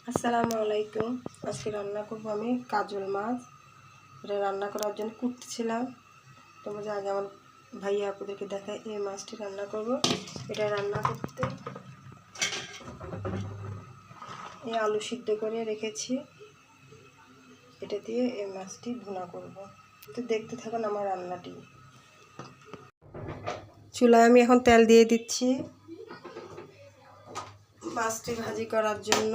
আসসালামু আলাইকুম। আজকে রান্না করব আমি কাজল মাছ। এটা রান্না করার জন্য কুটছিলাম। তোমরা যে আগে আমার ভাইয়া আপুদেরকে দেখায় এই মাছটি রান্না করব। এটা রান্না করতে এই আলু সিদ্ধ করে রেখেছি, এটা দিয়ে এই মাছটি ভুনা করব। তো দেখতে থাকুন আমার রান্নাটি। চুলায় আমি এখন তেল দিয়ে দিচ্ছি মাছটি ভাজি করার জন্য।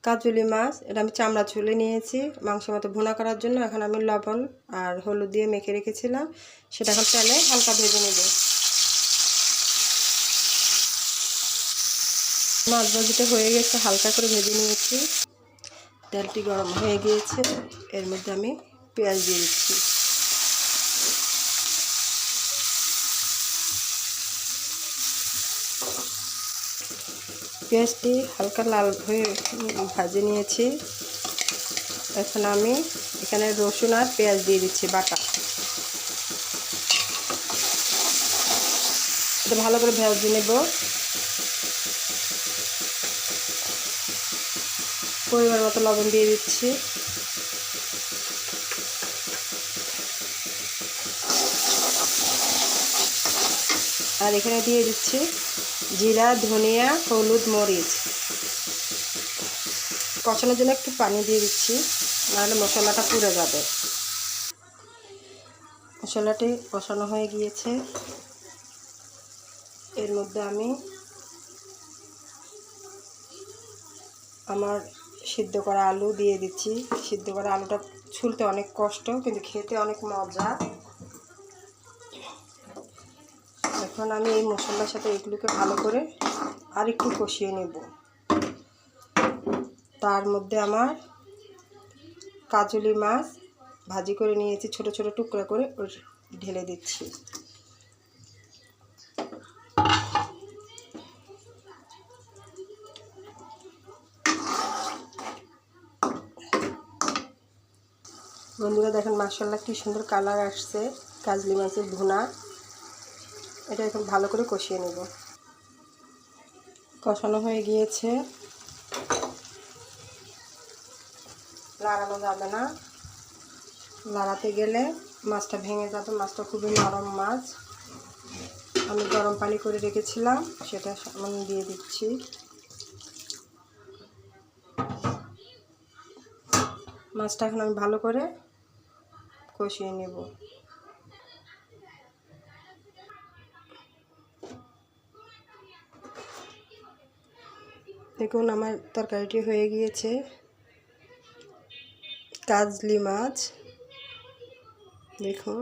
কাজলি মাছ এটা আমি চামড়া ছুলে নিয়েছি মাংসের মতো ভুনা করার জন্য। এখন আমি লবণ আর হলুদ দিয়ে মেখে রেখেছিলাম, সেটা এখন তেলে হালকা ভেজে নেব। মাছ ভাজিটা হয়ে গেছে, হালকা করে ভেজে নিয়েছি। তেলটি গরম হয়ে গিয়েছে, এর মধ্যে আমি পেঁয়াজ দিয়ে দিচ্ছি। পেঁয়াজটি হালকা লাল হয়ে ভাজে নিয়েছি। এখন আমি এখানে রসুন আর পেঁয়াজ দিয়ে দিচ্ছি বাটা। এটা ভালো করে ভেজে নেব। পরিমাণ মতো লবণ দিয়ে দিচ্ছি। আর এখানে দিয়ে দিচ্ছি জিরা, ধনিয়া, হলুদ, মরিচ। কষানোর জন্য একটু পানি দিয়ে দিচ্ছি, নাহলে মশলাটা পুড়ে যাবে। মশলাটি কষানো হয়ে গিয়েছে, এর মধ্যে আমি আমার সিদ্ধ করা আলু দিয়ে দিচ্ছি। সিদ্ধ করা আলুটা ছুলতে অনেক কষ্ট, কিন্তু খেতে অনেক মজা। এখন আমি এই মশলার সাথে এগুলোকে ভালো করে আর একটু কষিয়ে নেব। তার মধ্যে আমার কাজলি মাছ ভাজি করে নিয়েছি, ছোট ছোট টুকরা করে ঢেলে দিচ্ছি। বন্ধুরা দেখেন মাশাআল্লাহ কি সুন্দর কালার আসছে কাজলি মাছের ভুনা। এটা এখন ভালো করে কষিয়ে নেব। কষানো হয়ে গিয়েছে, লাড়ানো যাবে না, লাড়াতে গেলে মাছটা ভেঙে যাবে। মাছটা খুবই নরম মাছ। আমি গরম পানি করে রেখেছিলাম, সেটা আমি দিয়ে দিচ্ছি। মাছটা এখন আমি ভালো করে কষিয়ে নেব। দেখুন আমার তরকারিটি হয়ে গিয়েছে। কাজলি মাছ দেখুন।